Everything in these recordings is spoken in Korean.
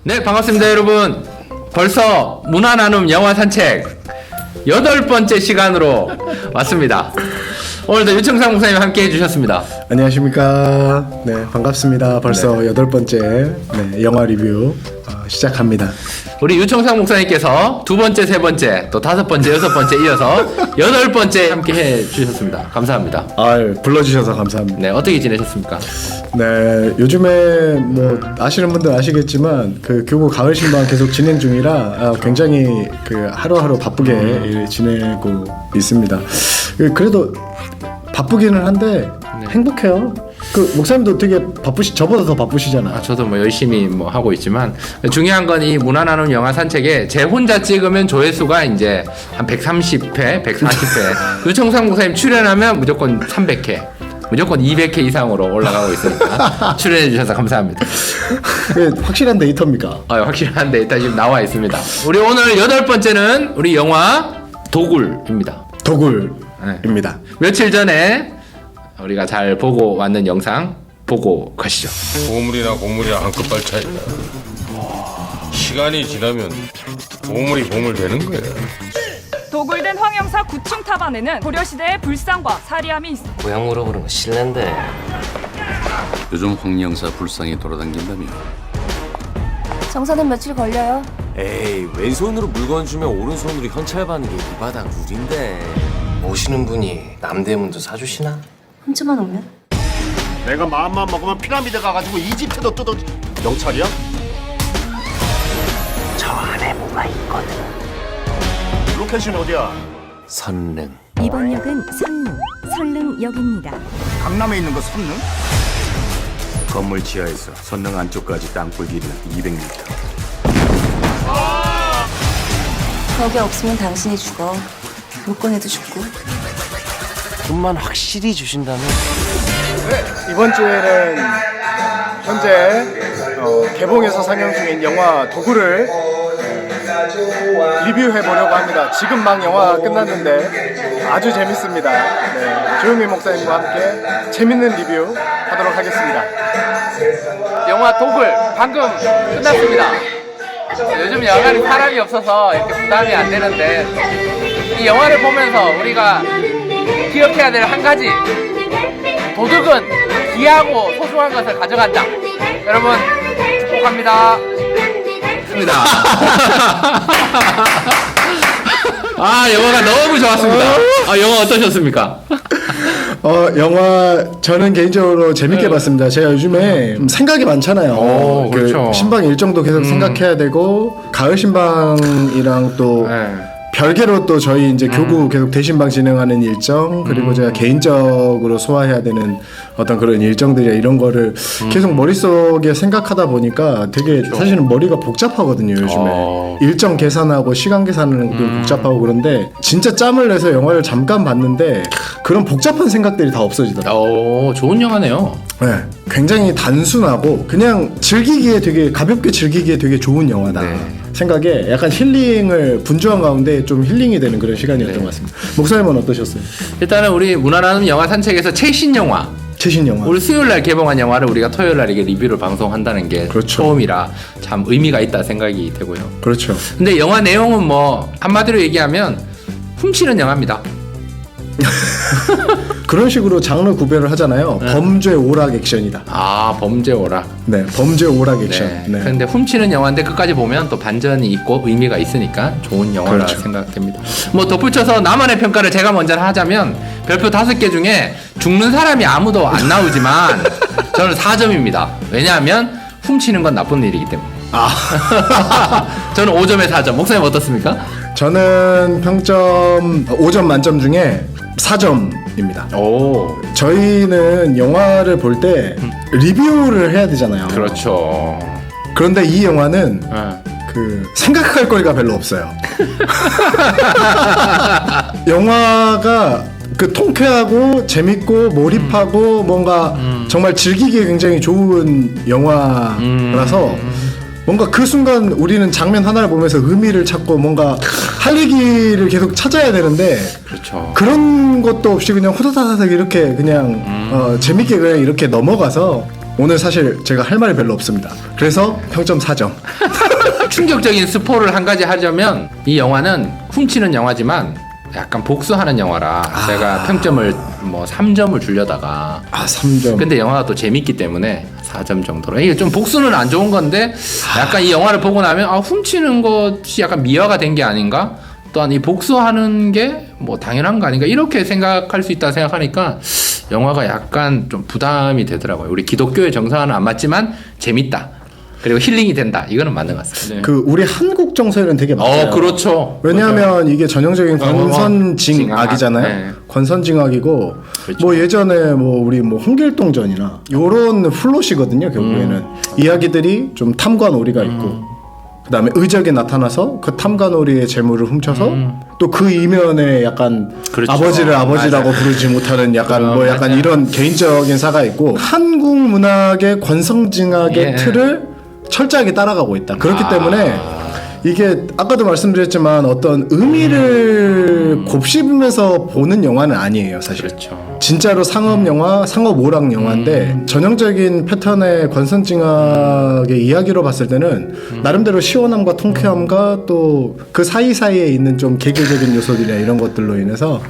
네, 반갑습니다, 여러분. 벌써 문화 나눔 영화 산책 8번째 시간으로 왔습니다. 오늘도 유청상 목사님 함께 해주셨습니다. 안녕하십니까. 네, 반갑습니다. 벌써 8번째 영화 리뷰 시작합니다. 우리 유청상 목사님께서 2번째, 3번째, 또 5번째, 6번째 이어서 8번째 함께 해주셨습니다. 감사합니다. 불러주셔서 감사합니다. 네, 어떻게 지내셨습니까? 네, 요즘에 뭐 아시는 분들 아시겠지만 그 교구 가을 신방 계속 진행 중이라 굉장히 그 하루하루 바쁘게 지내고 있습니다. 그래도 바쁘기는 한데 행복해요. 그 목사님도 되게 저보다 더 바쁘시잖아요. 저도 뭐 열심히 뭐 하고 있지만 중요한 건 이 문화 나눔 영화 산책에 제 혼자 찍으면 조회수가 이제 한 130회, 140회. 유청상 목사님 출연하면 무조건 300회. 무조건 200회 이상으로 올라가고 있으니까 출연해 주셔서 감사합니다. 확실한 데이터입니까? 확실한 데이터 지금 나와 있습니다. 우리 오늘 8번째는 우리 영화 도굴입니다. 도굴입니다. 며칠 전에 우리가 잘 보고 왔는 영상 보고 가시죠. 보물이나 고물이랑 한끗발 차이다. 시간이 지나면 보물이 보물 되는 거야. 도굴된 황영사 9층 타반에는 고려시대의 불상과 사리함이 있어. 고향으로 부르는 거 실례인데. 요즘 황영사 불상이 돌아다닌다며. 정사는 며칠 걸려요. 에이, 왼손으로 물건 주면 오른손으로 현찰받는 게 이 바닥 룰인데. 오시는 분이 남대문도 사주시나? 훔쳐만 오면? 내가 마음만 먹으면 피라미드 가가지고 이집트도 뜯어. 경찰이야? 저 안에 뭐가 있거든. 로켓은 어디야? 선릉. 이번 역은 선릉역입니다. 강남에 있는 거 선릉? 건물 지하에서 선릉 안쪽까지 땅굴 길이는 200m. 거기 없으면 당신이 죽어. 못 꺼내도 죽고. 돈만 확실히 주신다면. 이번 주에는 현재 개봉해서 상영 중인 영화 도굴을 리뷰해 보려고 합니다. 지금 막 영화가 끝났는데 아주 재밌습니다. 네, 조용미 목사님과 함께 재밌는 리뷰 하도록 하겠습니다. 영화 도굴 방금 끝났습니다. 요즘 영화는 사람이 없어서 이렇게 부담이 안 되는데 이 영화를 보면서 우리가 기억해야 될 한 가지, 도둑은 귀하고 소중한 것을 가져간다. 여러분 축복합니다. 좋습니다. 영화가 너무 좋았습니다. 영화 어떠셨습니까? 영화 저는 개인적으로 재밌게 봤습니다. 제가 요즘에 생각이 많잖아요. 그렇죠. 신방 일정도 계속 생각해야 되고 가을 신방이랑 또 별개로 또 저희 이제 교구 계속 대신방 진행하는 일정, 그리고 제가 개인적으로 소화해야 되는 어떤 그런 일정들이나 이런 거를 계속 머릿속에 생각하다 보니까 되게 사실은 머리가 복잡하거든요, 요즘에. 일정 계산하고 시간 계산하는 것도 복잡하고 그런데 진짜 짬을 내서 영화를 잠깐 봤는데 그런 복잡한 생각들이 다 없어지더라고요. 좋은 영화네요. 네, 굉장히 단순하고 그냥 즐기기에 되게 가볍게 즐기기에 되게 좋은 영화다. 생각에 약간 힐링을 분주한 가운데 좀 힐링이 되는 그런 시간이었던 것 같습니다. 목사님은 어떠셨어요? 일단은 우리 문화 나눔 영화 산책에서 최신 영화, 우리 수요일날 개봉한 영화를 우리가 토요일날 이게 리뷰를 방송한다는 게 처음이라 참 의미가 있다 생각이 되고요. 그렇죠. 근데 영화 내용은 뭐 한마디로 얘기하면 훔치는 영화입니다. 그런 식으로 장르 구별을 하잖아요. 범죄 오락 액션이다. 범죄 오락. 네, 범죄 오락 액션. 네. 그런데 훔치는 영화인데 끝까지 보면 또 반전이 있고 의미가 있으니까 좋은 영화라 생각됩니다. 뭐 덧붙여서 나만의 평가를 제가 먼저 하자면 별표 5개 중에 죽는 사람이 아무도 안 나오지만 저는 4점입니다. 왜냐하면 훔치는 건 나쁜 일이기 때문에. 저는 5점에 4점. 목사님 어떻습니까? 저는 평점 5점 만점 중에 4점입니다. 저희는 영화를 볼 때 리뷰를 해야 되잖아요. 그렇죠. 그런데 이 영화는 그 생각할 거리가 별로 없어요. 영화가 그 통쾌하고 재밌고 몰입하고 뭔가 정말 즐기기에 굉장히 좋은 영화라서 뭔가 그 순간 우리는 장면 하나를 보면서 의미를 찾고 뭔가 할 얘기를 계속 찾아야 되는데 그런 것도 없이 그냥 후다다닥 이렇게 그냥 재밌게 그냥 이렇게 넘어가서 오늘 사실 제가 할 말이 별로 없습니다. 그래서 평점 4점. 충격적인 스포를 한 가지 하자면 이 영화는 훔치는 영화지만 약간 복수하는 영화라 제가 평점을 뭐 3점을 주려다가 3점. 근데 영화가 또 재밌기 때문에 4점 정도로. 이게 좀 복수는 안 좋은 건데 약간 이 영화를 보고 나면 훔치는 것이 약간 미화가 된 게 아닌가? 또한 이 복수하는 게 뭐 당연한 거 아닌가? 이렇게 생각할 수 있다 생각하니까 영화가 약간 좀 부담이 되더라고요. 우리 기독교의 정서와는 안 맞지만 재밌다. 그리고 힐링이 된다. 이거는 맞는 것 같습니다. 그 우리 한국 정서에는 되게 맞아요. 그렇죠. 왜냐하면 이게 전형적인 권선징악이잖아요. 네. 권선징악이고 그렇죠. 뭐 예전에 뭐 우리 뭐 홍길동전이나 요런 플롯이거든요. 결국에는 이야기들이 좀 탐관오리가 있고 그다음에 의적이 나타나서 그 탐관오리의 재물을 훔쳐서 또 그 이면에 약간 그렇죠. 아버지를 아버지라고 부르지 못하는 약간 뭐 약간 맞아요. 이런 개인적인 사가 있고 한국 문학의 권선징악의 틀을 철저하게 따라가고 있다. 그렇기 때문에 이게 아까도 말씀드렸지만 어떤 의미를 곱씹으면서 보는 영화는 아니에요, 사실. 그렇죠. 진짜로 상업 영화, 상업 오락 영화인데 전형적인 패턴의 권선징악의 이야기로 봤을 때는 나름대로 시원함과 통쾌함과 또 그 사이사이에 있는 좀 개개적인 요소들이나 이런 것들로 인해서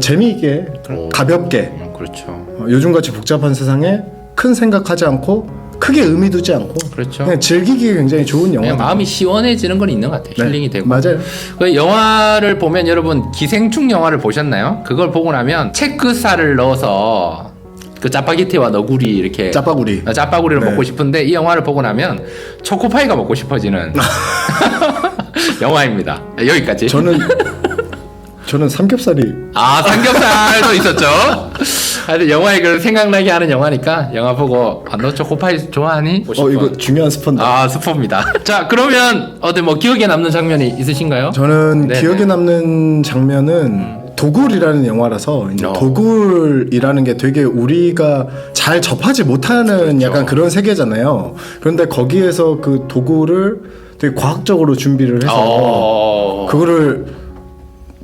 재미있게 가볍게 그렇죠. 요즘같이 복잡한 세상에 큰 생각하지 않고 크게 의미 두지 않고 그렇죠. 그냥 즐기기 굉장히 좋은 영화. 그냥 마음이 시원해지는 건 있는 것 같아요. 힐링이 되고. 맞아요. 그 영화를 보면 여러분 기생충 영화를 보셨나요? 그걸 보고 나면 체크살을 넣어서 그 짜파게티와 너구리 이렇게 짜파구리를 네. 먹고 싶은데 이 영화를 보고 나면 초코파이가 먹고 싶어지는 영화입니다. 여기까지. 저는 삼겹살이 삼겹살도 있었죠. 하여튼 영화에 그걸 생각나게 하는 영화니까 영화 보고 너 초코파이 좋아하니? 이거 중요한 스포인데. 스포입니다. 자, 그러면 어디 뭐 기억에 남는 장면이 있으신가요? 저는 네네. 기억에 남는 장면은 도굴이라는 영화라서 이제 도굴이라는 게 되게 우리가 잘 접하지 못하는 약간 그런 세계잖아요. 그런데 거기에서 그 도굴을 되게 과학적으로 준비를 해서 그거를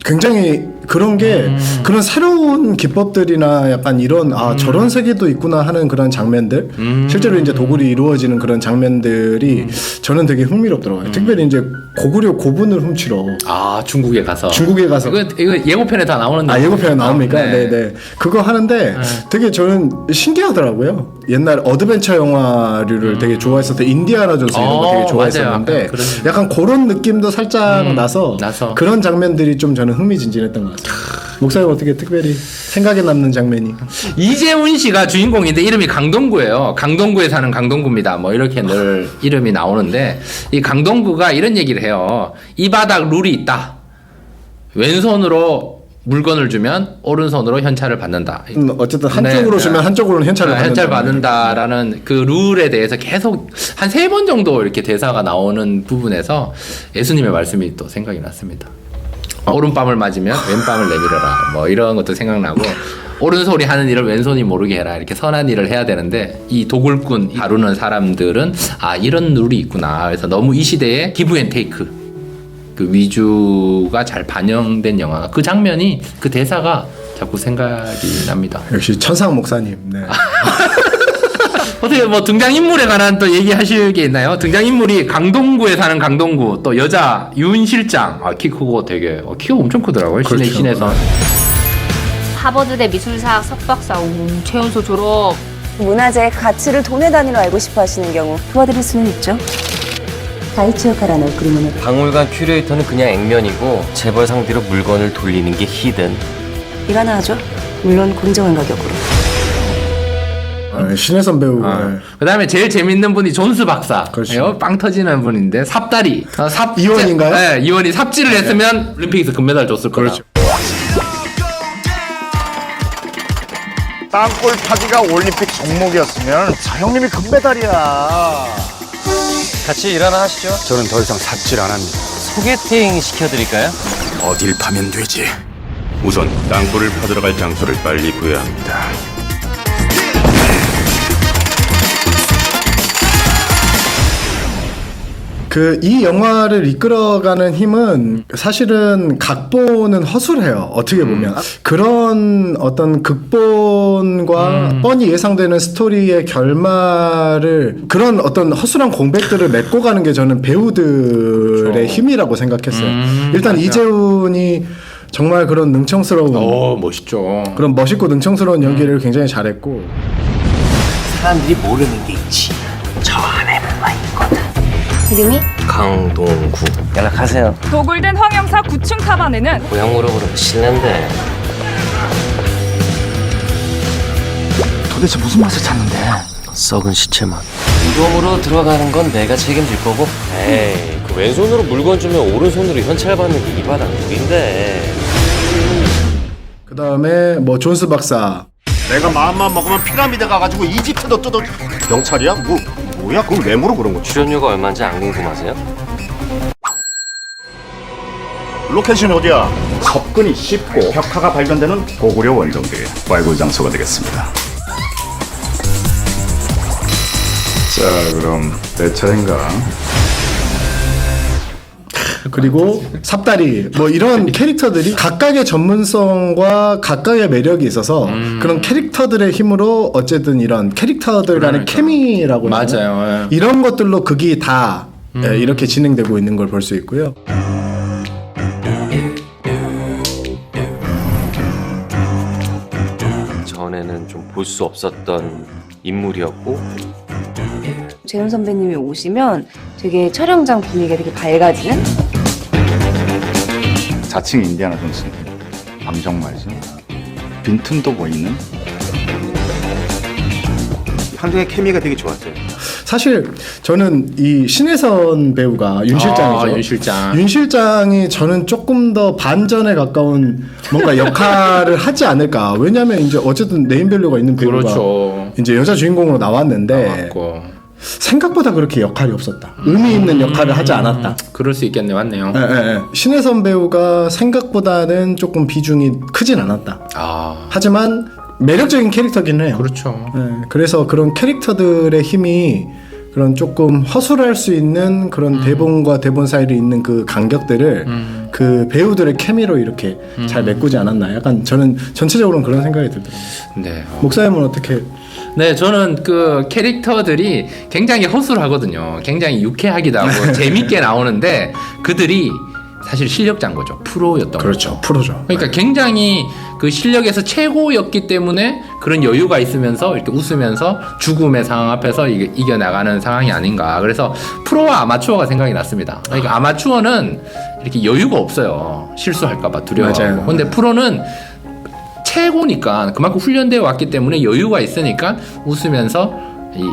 굉장히 그런 게 그런 새로운 기법들이나 약간 이런 저런 세계도 있구나 하는 그런 장면들 실제로 이제 도굴이 이루어지는 그런 장면들이 저는 되게 흥미롭더라고요. 특별히 이제 고구려 고분을 훔치러 중국에 가서 이거 예고편에 다 나오는데 예고편에 나옵니까? 네. 네. 그거 하는데 되게 저는 신기하더라고요. 옛날 어드벤처 영화류를 되게 좋아했을 때 인디아나 존스 이런 거 되게 좋아했었는데 맞아요. 약간 그런 느낌도 살짝 나서 그런 장면들이 좀 저는 흥미진진했던 것 같아요. 목사님 어떻게 특별히 생각에 남는 장면이? 이재훈 씨가 주인공인데 이름이 강동구예요. 강동구에 사는 강동구입니다. 뭐 이렇게 늘 이름이 나오는데 이 강동구가 이런 얘기를 해요. 이 바닥 룰이 있다. 왼손으로 물건을 주면 오른손으로 현찰을 받는다. 어쨌든 한쪽으로 주면 한쪽으로는 현찰을 받는다라는 그 룰에 대해서 계속 한 3번 정도 이렇게 대사가 나오는 부분에서 예수님의 말씀이 또 생각이 났습니다. 오른밤을 맞으면 왼밤을 내밀어라. 뭐 이런 것도 생각나고 오른손이 하는 일을 왼손이 모르게 해라. 이렇게 선한 일을 해야 되는데 이 도굴꾼 다루는 사람들은 이런 룰이 있구나. 그래서 너무 이 시대에 기브 앤 테이크 그 위주가 잘 반영된 영화가 그 장면이 그 대사가 자꾸 생각이 납니다. 역시 천상 목사님. 네. 어떻게 뭐 등장인물에 관한 또 얘기하실 게 있나요? 등장인물이 강동구에 사는 강동구 또 여자 윤 실장 키 크고 되게 키가 엄청 크더라고요. 그렇죠. 신에서 하버드대 미술사학 석박사 최연소 졸업. 문화재의 가치를 돈의 단위로 알고 싶어 하시는 경우 도와드릴 수는 있죠. 다이치오카라는 그림은 박물관 큐레이터는 그냥 액면이고 재벌 상대로 물건을 돌리는 게 히든. 이가나 하죠. 물론 공정한 가격으로. 신혜선 배우. 그 다음에 제일 재밌는 분이 존스 박사. 그렇죠. 빵 터지는 분인데 삽다리. 이원인가요? 네, 이원이 삽질을 했으면 올림픽에서 금메달 줬을 거다. 그렇죠. 땅굴 파기가 올림픽 종목이었으면 서형님이 금메달이야. 같이 일 하나 하시죠. 저는 더 이상 삽질 안 합니다. 소개팅 시켜드릴까요? 어딜 파면 되지? 우선 땅굴을 파들어 갈 장소를 빨리 구해야 합니다. 이 영화를 이끌어가는 힘은 사실은 각본은 허술해요. 어떻게 보면 그런 어떤 극본과 뻔히 예상되는 스토리의 결말을 그런 어떤 허술한 공백들을 메꿔 가는 게 저는 배우들의 그렇죠. 힘이라고 생각했어요. 일단 맞아요. 이재훈이 정말 그런 능청스러운 멋있죠. 그런 멋있고 능청스러운 연기를 굉장히 잘했고 사람들이 모르는 게 있지. 저 안에 뭐가 있거든. 이름이? 강동구. 연락하세요. 도굴된 황영사 9층 탑안에는 고향 물어보면 실례인데. 도대체 무슨 맛을 찾는데? 썩은 시체만. 무덤으로 들어가는 건 내가 책임질 거고. 에이, 그 왼손으로 물건 주면 오른손으로 현찰 받는 게 이 바닥 누군데. 그 다음에 뭐 존스 박사 내가 마음만 먹으면 피라미드 가가지고 이집트도 뜯어. 경찰이야? 뭐야? 그걸 왜 물어 그런 거? 출연료가 얼마인지 안 궁금하세요? 로케이션 어디야? 접근이 쉽고 벽화가 발견되는 고구려 원정대 발굴 장소가 되겠습니다. 자, 그럼 내 차례인가? 그리고 삽다리 뭐 이런 캐릭터들이 각각의 전문성과 각각의 매력이 있어서 그런 캐릭터들의 힘으로 어쨌든 이런 캐릭터들 간의 그러니까. 케미라고 해야 되나? 맞아요. 이런 것들로 극이 다 이렇게 진행되고 있는 걸 볼 수 있고요. 전에는 좀 볼 수 없었던 인물이었고. 재훈 선배님이 오시면 되게 촬영장 분위기가 되게 밝아지는? 자칭 인디아나 존스 방정말이죠. 빈틈도 보이는 한동의 케미가 되게 좋았어요. 사실 저는 이 신혜선 배우가 윤 실장이죠. 윤 실장. 윤 실장이 저는 조금 더 반전에 가까운 뭔가 역할을 하지 않을까. 왜냐하면 이제 어쨌든 네임밸류가 있는 배우가 그렇죠. 이제 여자 주인공으로 나왔는데 맞고. 생각보다 그렇게 역할이 없었다. 의미 있는 역할을 하지 않았다. 그럴 수 있겠네, 맞네요. 신혜선 배우가 생각보다는 조금 비중이 크진 않았다. 하지만 매력적인 캐릭터긴 해요. 그렇죠. 그래서 그런 캐릭터들의 힘이 그런 조금 허술할 수 있는 그런 대본과 대본 사이에 있는 그 간격들을 그 배우들의 케미로 이렇게 잘 메꾸지 않았나. 약간 저는 전체적으로는 그런 생각이 들더라고요. 네. 목사님은 어떻게? 네, 저는 그 캐릭터들이 굉장히 허술하거든요. 굉장히 유쾌하기도 하고 재밌게 나오는데 그들이 사실 실력자인 거죠. 프로였던 거죠. 그렇죠. 프로죠. 그러니까 굉장히 그 실력에서 최고였기 때문에 그런 여유가 있으면서 이렇게 웃으면서 죽음의 상황 앞에서 이겨나가는 상황이 아닌가. 그래서 프로와 아마추어가 생각이 났습니다. 그러니까 아마추어는 이렇게 여유가 없어요. 실수할까봐 두려워하고. 맞아요. 근데 프로는 최고니까 그만큼 훈련되어 왔기 때문에 여유가 있으니까 웃으면서 이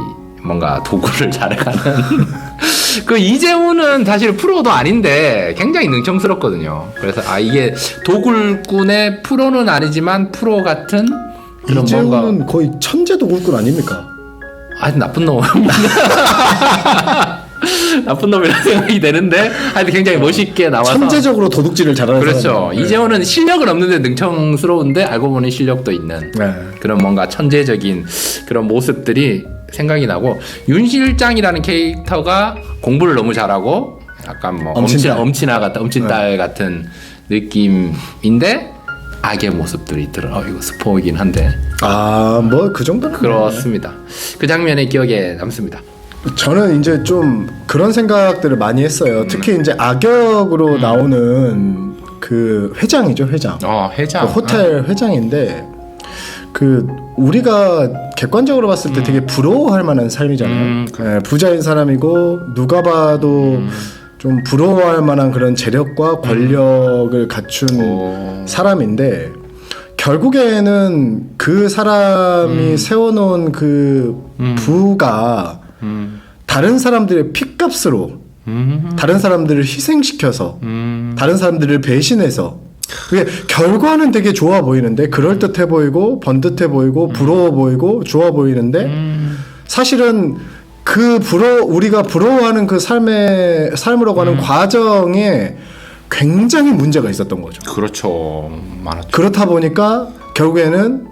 뭔가 도구를 잘해가는 그 이재훈은 사실 프로도 아닌데 굉장히 능청스럽거든요. 그래서 이게 도굴꾼의 프로는 아니지만 프로 같은 그런 이재훈은 뭔가 거의 천재 도굴꾼 아닙니까? 아주 나쁜 놈. 나쁜 놈이라는 생각이 되는데 하여튼 굉장히 멋있게 나와서 천재적으로 도둑질을 잘하는 그렇죠. 사람이에요. 이재훈은 실력은 없는데 능청스러운데 알고 보니 실력도 있는 그런 뭔가 천재적인 그런 모습들이 생각이 나고 윤 실장이라는 캐릭터가 공부를 너무 잘하고 약간 뭐 엄친딸 같은 느낌인데 악의 모습들이 들어. 이거 스포이긴 한데. 뭐 그 정도는 그렇습니다. 그 장면이 기억에 남습니다. 저는 이제 좀 그런 생각들을 많이 했어요. 특히 이제 악역으로 나오는 그 회장이죠, 회장. 회장. 그 호텔 회장인데 그 우리가 객관적으로 봤을 때 되게 부러워할 만한 삶이잖아요. 부자인 사람이고 누가 봐도 좀 부러워할 만한 그런 재력과 권력을 갖춘 사람인데 결국에는 그 사람이 세워놓은 그 부가 다른 사람들의 핏값으로 다른 사람들을 희생시켜서 다른 사람들을 배신해서 그게 결과는 되게 좋아 보이는데 그럴듯해 보이고 번듯해 보이고 부러워 보이고 좋아 보이는데 사실은 그 우리가 부러워하는 그 삶으로 가는 과정에 굉장히 문제가 있었던 거죠. 그렇죠. 많았죠. 그렇다 보니까 결국에는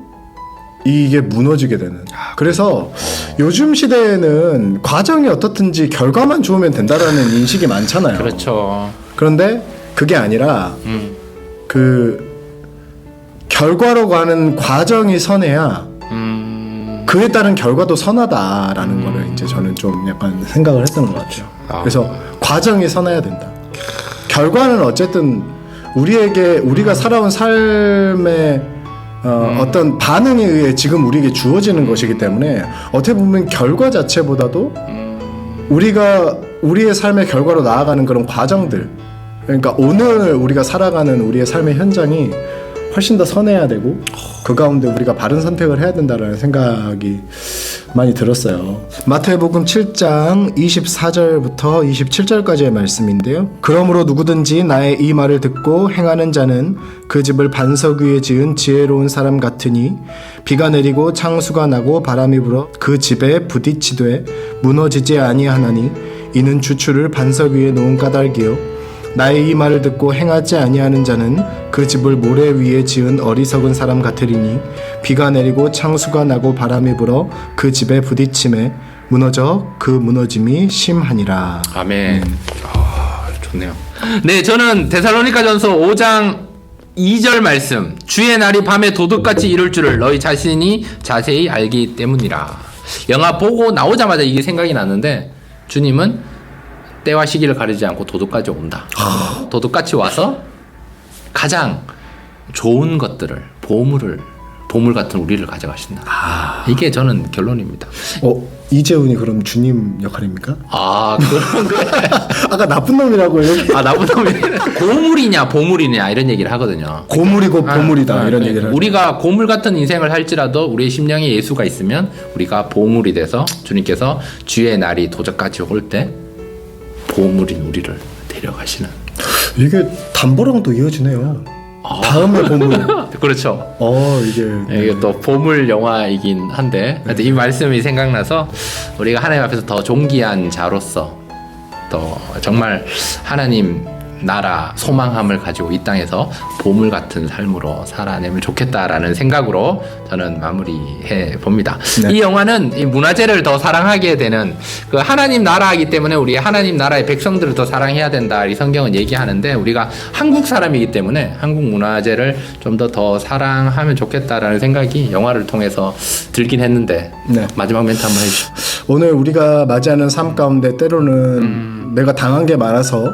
이게 무너지게 되는. 그래서 요즘 시대에는 과정이 어떻든지 결과만 좋으면 된다라는 인식이 많잖아요. 그렇죠. 그런데 그게 아니라 그 결과로 가는 과정이 선해야 그에 따른 결과도 선하다라는 거를 이제 저는 좀 약간 생각을 했던 것 같아요. 그래서 과정이 선해야 된다. 결과는 어쨌든 우리가 살아온 삶의 어떤 반응에 의해 지금 우리에게 주어지는 것이기 때문에 어떻게 보면 결과 자체보다도 우리의 삶의 결과로 나아가는 그런 과정들, 그러니까 오늘 우리가 살아가는 우리의 삶의 현장이 훨씬 더 선해야 되고 그 가운데 우리가 바른 선택을 해야 된다라는 생각이 많이 들었어요. 마태복음 7장 24절부터 27절까지의 말씀인데요. 그러므로 누구든지 나의 이 말을 듣고 행하는 자는 그 집을 반석 위에 지은 지혜로운 사람 같으니 비가 내리고 창수가 나고 바람이 불어 그 집에 부딪히되 무너지지 아니하나니 이는 주추를 반석 위에 놓은 까닭이요 나의 이 말을 듣고 행하지 아니하는 자는 그 집을 모래 위에 지은 어리석은 사람 같으리니 비가 내리고 창수가 나고 바람이 불어 그 집에 부딪힘에 무너져 그 무너짐이 심하니라. 아멘. 좋네요. 네, 저는 데살로니가전서 5장 2절 말씀. 주의 날이 밤에 도둑같이 이룰 줄을 너희 자신이 자세히 알기 때문이라. 영화 보고 나오자마자 이게 생각이 났는데 주님은 때와 시기를 가리지 않고 도둑까지 온다. 도둑같이 와서 가장 좋은 것들을 보물 같은 우리를 가져가신다. 이게 저는 결론입니다. 이재훈이 그럼 주님 역할입니까? 그런 거예요. 아까 나쁜 놈이라고 이렇게. 나쁜 놈이 고물이냐 보물이냐 이런 얘기를 하거든요. 고물이고 보물이다 이런 얘기를 하죠. 우리가 고물 같은 인생을 할지라도 우리의 심령에 예수가 있으면 우리가 보물이 돼서 주님께서 주의 날이 도적같이 올 때 보물인 우리를 데려가시는. 이게 담보랑도 이어지네요. 다음에 보물. 그렇죠. 이게 또 보물 영화이긴 한데 이 말씀이 생각나서 우리가 하나님 앞에서 더 존귀한 자로서 더 정말 하나님 나라 소망함을 가지고 이 땅에서 보물 같은 삶으로 살아내면 좋겠다라는 생각으로 저는 마무리해 봅니다. 네. 이 영화는 이 문화재를 더 사랑하게 되는 그 하나님 나라이기 때문에 우리 하나님 나라의 백성들을 더 사랑해야 된다. 이 성경은 얘기하는데 우리가 한국 사람이기 때문에 한국 문화재를 좀 더 사랑하면 좋겠다라는 생각이 영화를 통해서 들긴 했는데 마지막 멘트 한번 해주시죠. 오늘 우리가 맞이하는 삶 가운데 때로는 내가 당한 게 많아서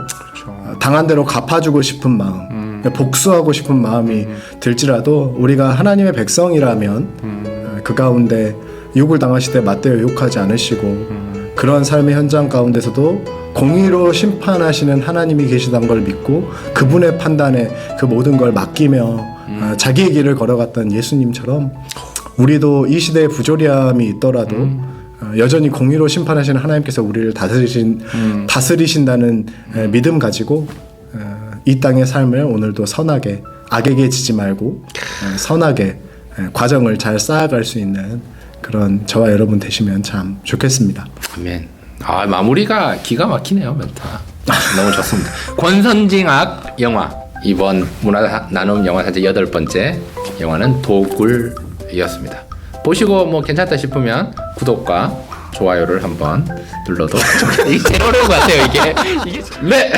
당한 대로 갚아주고 싶은 마음, 복수하고 싶은 마음이 들지라도 우리가 하나님의 백성이라면 그 가운데 욕을 당하실 때 맞대어 욕하지 않으시고 그런 삶의 현장 가운데서도 공의로 심판하시는 하나님이 계시다는 걸 믿고 그분의 판단에 그 모든 걸 맡기며 자기의 길을 걸어갔던 예수님처럼 우리도 이 시대에 부조리함이 있더라도 여전히 공의로 심판하시는 하나님께서 우리를 다스리신다는 믿음 가지고 이 땅의 삶을 오늘도 선하게 악에게 지지 말고 선하게 과정을 잘 쌓아갈 수 있는 그런 저와 여러분 되시면 참 좋겠습니다. 아멘. 마무리가 기가 막히네요. 멘트. 너무 좋습니다. 권선징악 영화 이번 문화 나눔 영화 사제 8번째 영화는 도굴이었습니다. 보시고 뭐 괜찮다 싶으면 구독과 좋아요를 한번 눌러도 이게 제일 어려운 것 같아요. 이게 네.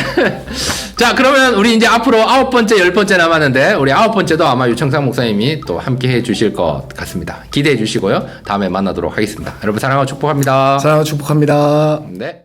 자, 그러면 우리 이제 앞으로 9번째 10번째 남았는데 우리 9번째도 아마 유청상 목사님이 또 함께 해주실 것 같습니다. 기대해 주시고요. 다음에 만나도록 하겠습니다. 여러분 사랑하고 축복합니다. 사랑하고 축복합니다. 네.